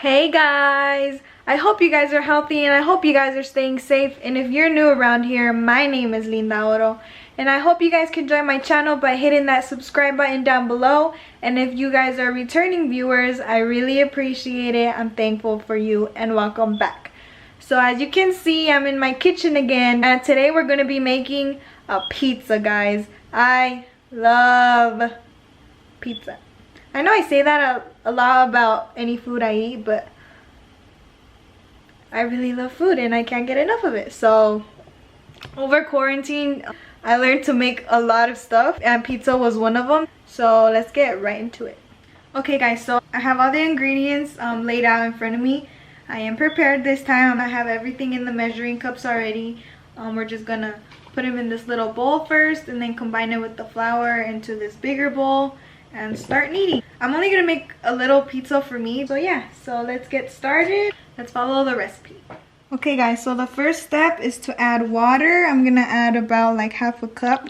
Hey guys, I hope you guys are healthy and I hope you guys are staying safe. And if you're new around here, my name is LindaOro, and I hope you guys can join my channel by hitting that subscribe button down below. And if you guys are returning viewers, I really appreciate it. I'm thankful for you and welcome back. So as you can see, I'm in my kitchen again, and today we're going to be making a pizza, guys. I love pizza. I know I say that a lot about any food I eat, but I really love food and I can't get enough of it. So over quarantine, I learned to make a lot of stuff and pizza was one of them. So let's get right into it. Okay guys, so I have all the ingredients laid out in front of me. I am prepared this time. I have everything in the measuring cups already. We're just gonna put them in this little bowl first and then combine it with the flour into this bigger bowl and start kneading. I'm only gonna make a little pizza for me, so yeah, so let's get started. Let's follow the recipe. Okay guys, so the first step is to add water. I'm gonna add about like half a cup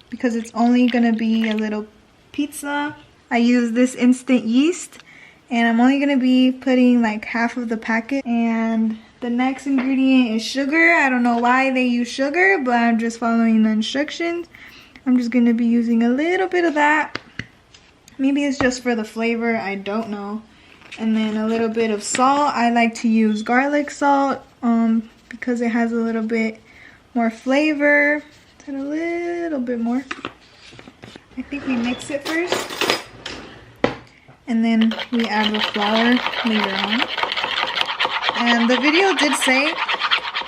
because it's only gonna be a little pizza. I use this instant yeast and I'm only gonna be putting like half of the packet. And the next ingredient is sugar. I don't know why they use sugar, but I'm just following the instructions. I'm just gonna be using a little bit of that. Maybe it's just for the flavor, I don't know. And then a little bit of salt. I like to use garlic salt because it has a little bit more flavor. And a little bit more. I think we mix it first. And then we add the flour later on. And the video did say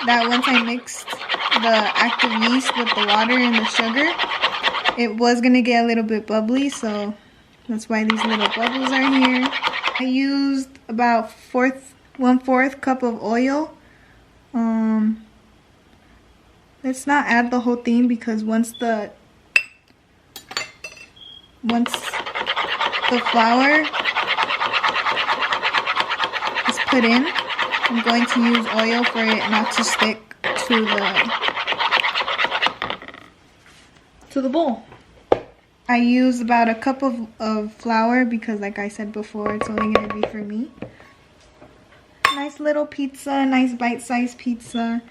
that once I mixed the active yeast with the water and the sugar, it was going to get a little bit bubbly, so that's why these little bubbles are here. I used about 1/4 cup of oil. Let's not add the whole thing because once the flour is put in, I'm going to use oil for it not to stick to the bowl. I use about a cup of flour because like I said before, it's only going to be for me. Nice little pizza, nice bite-sized pizza.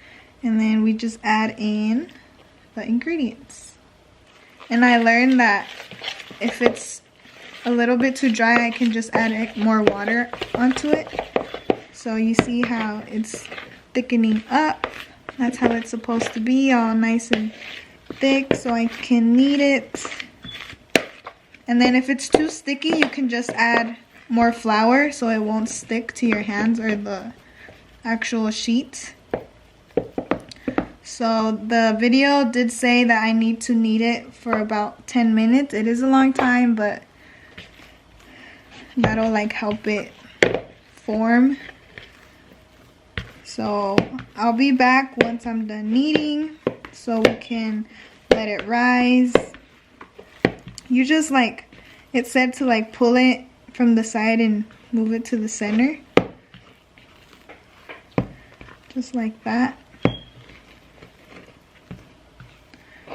And then we just add in the ingredients. And I learned that if it's a little bit too dry, I can just add more water onto it. So you see how it's thickening up. That's how it's supposed to be, all nice and thick, so I can knead it. And then if it's too sticky, you can just add more flour so it won't stick to your hands or the actual sheet. So the video did say that I need to knead it for about 10 minutes. It is a long time, but that'll like help it form. So I'll be back once I'm done kneading so we can let it rise. You just like, it said to like pull it from the side and move it to the center. Just like that.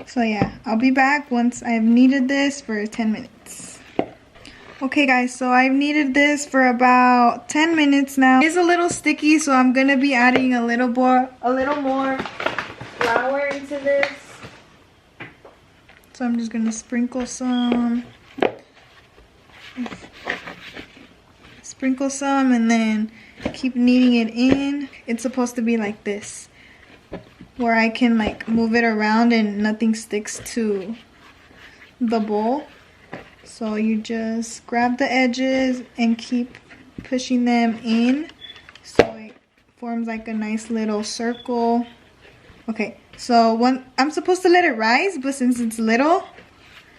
So yeah, I'll be back once I've kneaded this for 10 minutes. Okay guys, so I've kneaded this for about 10 minutes now. It's a little sticky, so I'm gonna be adding a little more flour into this. So I'm just gonna sprinkle some and then keep kneading it in. It's supposed to be like this, where I can like move it around and nothing sticks to the bowl. So you just grab the edges and keep pushing them in so it forms like a nice little circle. Okay, so I'm supposed to let it rise, but since it's little,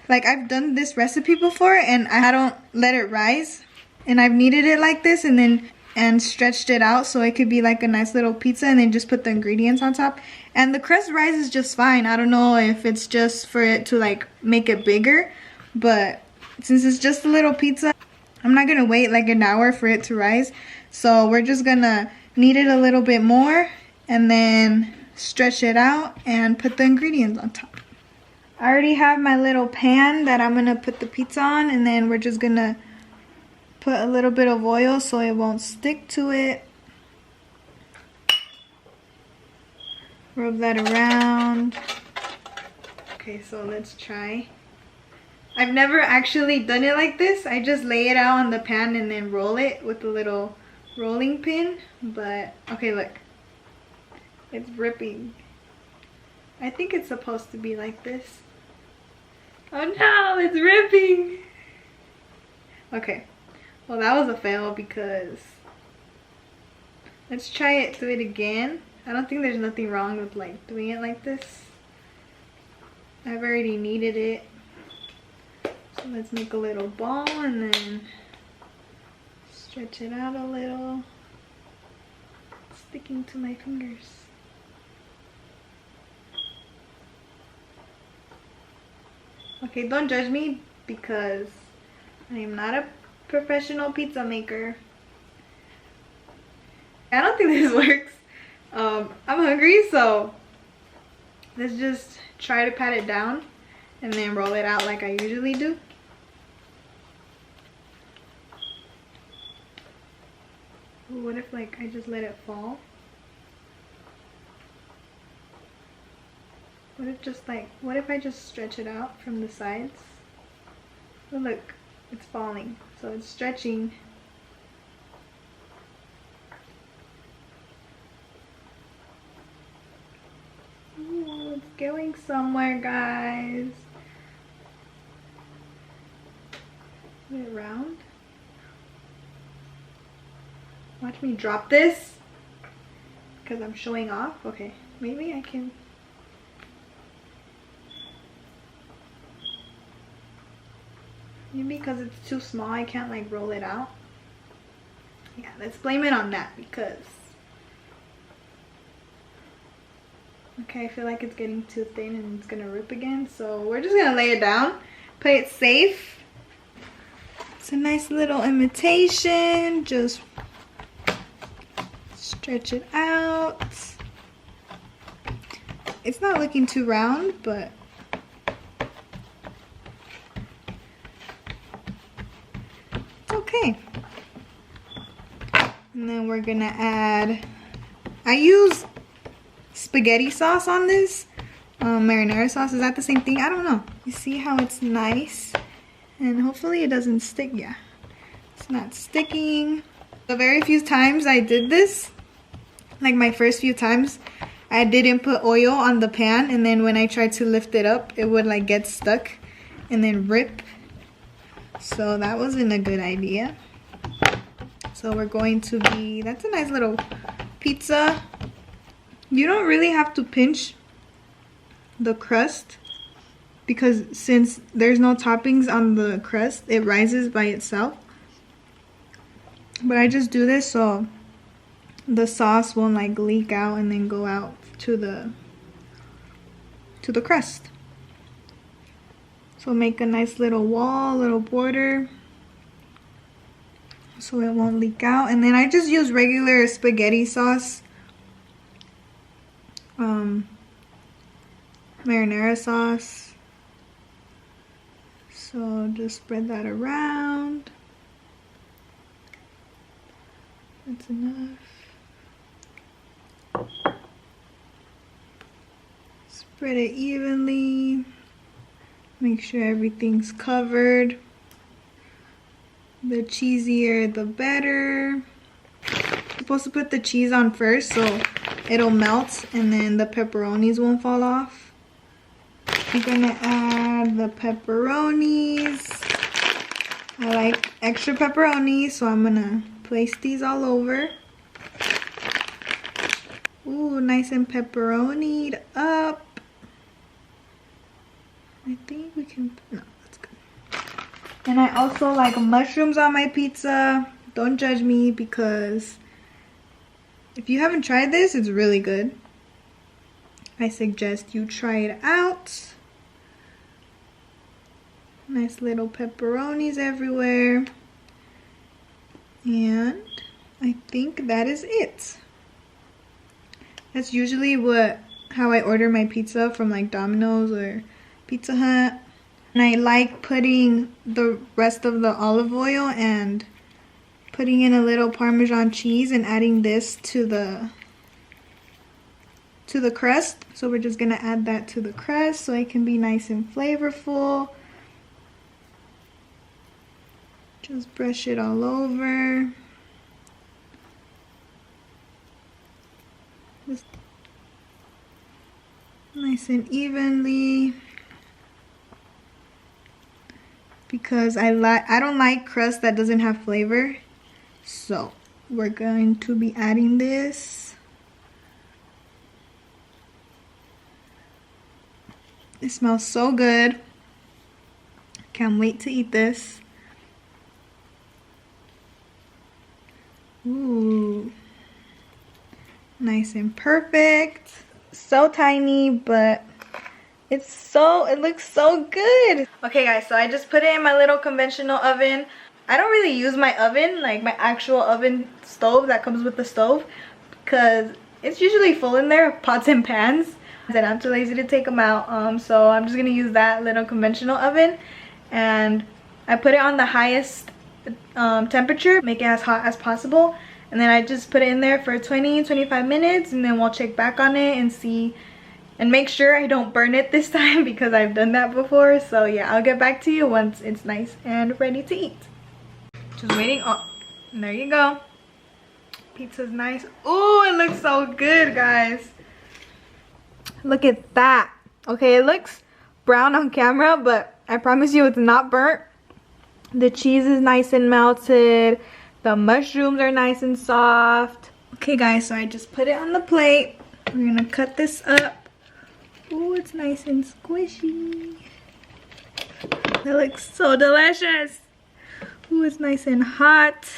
like I've done this recipe before and I don't let it rise, and I've kneaded it like this and stretched it out so it could be like a nice little pizza, and then just put the ingredients on top, and the crust rises just fine. I don't know if it's just for it to like make it bigger, but since it's just a little pizza, I'm not gonna wait like an hour for it to rise. So we're just gonna knead it a little bit more and then stretch it out and put the ingredients on top. I already have my little pan that I'm gonna put the pizza on, and then we're just gonna put a little bit of oil so it won't stick to it. Rub that around. Okay, so let's try. I've never actually done it like this. I just lay it out on the pan and then roll it with a little rolling pin. But, okay, look. It's ripping. I think it's supposed to be like this. Oh no, it's ripping. Okay, well that was a fail because... Let's try it, do it again. I don't think there's nothing wrong with like doing it like this. I've already kneaded it. So let's make a little ball and then stretch it out a little. It's sticking to my fingers. Okay, don't judge me because I am not a professional pizza maker. I don't think this works. I'm hungry, so let's just try to pat it down and then roll it out like I usually do. What if like I just let it fall? What if I just stretch it out from the sides? Oh look, it's falling. So it's stretching. Ooh, it's going somewhere, guys. Is it round? Watch me drop this because I'm showing off. Okay, maybe I can. Maybe because it's too small, I can't like roll it out. Yeah, let's blame it on that because... Okay, I feel like it's getting too thin and it's gonna rip again. So we're just gonna lay it down, play it safe. It's a nice little imitation. Just stretch it out. It's not looking too round, but okay. And then we're gonna add, I use spaghetti sauce on this. Marinara sauce, is that the same thing? I don't know. You see how it's nice? And hopefully it doesn't stick. Yeah, it's not sticking. The very few times I did this, like my first few times, I didn't put oil on the pan, and then when I tried to lift it up, it would like get stuck and then rip. So that wasn't a good idea. So we're going to be, that's a nice little pizza. You don't really have to pinch the crust because since there's no toppings on the crust, it rises by itself. But I just do this so the sauce won't like leak out and then go out to the crust. So make a nice little wall, little border, so it won't leak out. And then I just use regular spaghetti sauce, marinara sauce. So just spread that around. That's enough. Spread it evenly. Make sure everything's covered. The cheesier the better. You're supposed to put the cheese on first so it'll melt and then the pepperonis won't fall off. I'm gonna add the pepperonis. I like extra pepperoni, so I'm gonna place these all over. Ooh, nice and pepperonied up. I think we can, no, that's good. And I also like mushrooms on my pizza. Don't judge me because if you haven't tried this, it's really good. I suggest you try it out. Nice little pepperonis everywhere. And I think that is it. That's usually how I order my pizza from like Domino's or Pizza Hut. And I like putting the rest of the olive oil and putting in a little Parmesan cheese and adding this to the crust. So we're just gonna add that to the crust so it can be nice and flavorful. Just brush it all over. Just nice and evenly. Because I don't like crust that doesn't have flavor. So we're going to be adding this. It smells so good. Can't wait to eat this. Ooh. Nice and perfect. So tiny, but it looks so good. Okay guys, so I just put it in my little conventional oven. I don't really use my oven, like my actual oven stove that comes with the stove, because it's usually full in there, pots and pans, and I'm too lazy to take them out. So I'm just gonna use that little conventional oven, and I put it on the highest temperature, make it as hot as possible, and then I just put it in there for 20-25 minutes, and then we'll check back on it and see and make sure I don't burn it this time, because I've done that before. So yeah, I'll get back to you once it's nice and ready to eat. Just waiting. Oh, and there you go. Pizza's nice. Oh, it looks so good, guys. Look at that. Okay, it looks brown on camera, but I promise you it's not burnt. The cheese is nice and melted. The mushrooms are nice and soft. Okay guys, so I just put it on the plate. We're gonna cut this up. Oh, it's nice and squishy. It looks so delicious. Oh, it's nice and hot.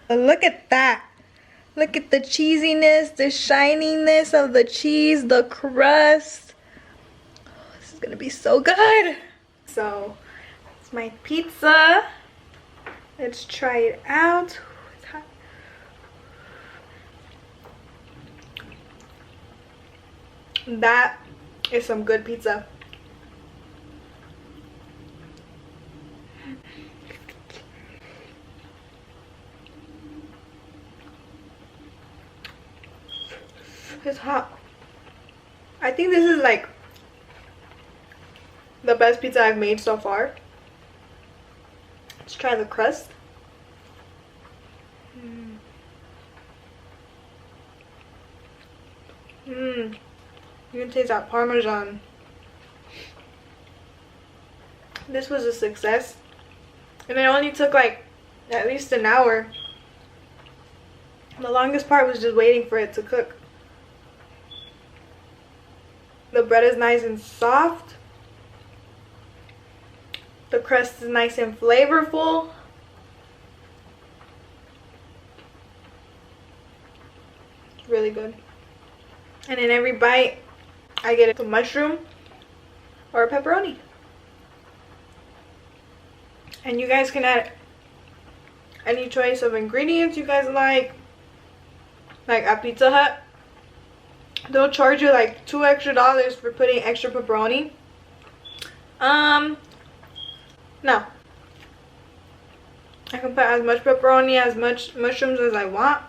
But look at that. Look at the cheesiness, the shininess of the cheese, the crust. Oh, this is gonna be so good. So, it's my pizza. Let's try it out. It's hot. That is some good pizza. It's hot. I think this is like the best pizza I've made so far. Let's try the crust. You can taste that Parmesan. This was a success. And it only took like at least an hour. The longest part was just waiting for it to cook. The bread is nice and soft. The crust is nice and flavorful. It's really good. And in every bite, I get a mushroom or a pepperoni. And you guys can add any choice of ingredients you guys like. Like at Pizza Hut, they'll charge you like $2 extra for putting extra pepperoni. No. I can put as much pepperoni, as much mushrooms as I want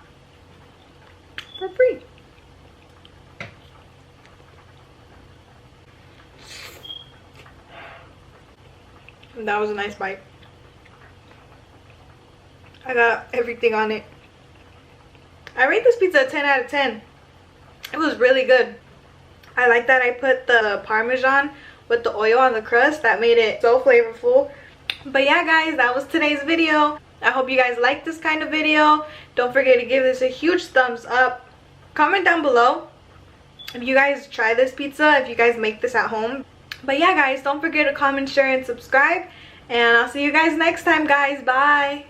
for free. That was a nice bite. I got everything on it. I rate this pizza a 10 out of 10. It was really good. I like that I put the Parmesan with the oil on the crust. That made it so flavorful. But yeah guys, that was today's video. I hope you guys liked this kind of video. Don't forget to give this a huge thumbs up. Comment down below if you guys try this pizza, if you guys make this at home. But yeah guys, don't forget to comment, share, and subscribe. And I'll see you guys next time guys. Bye.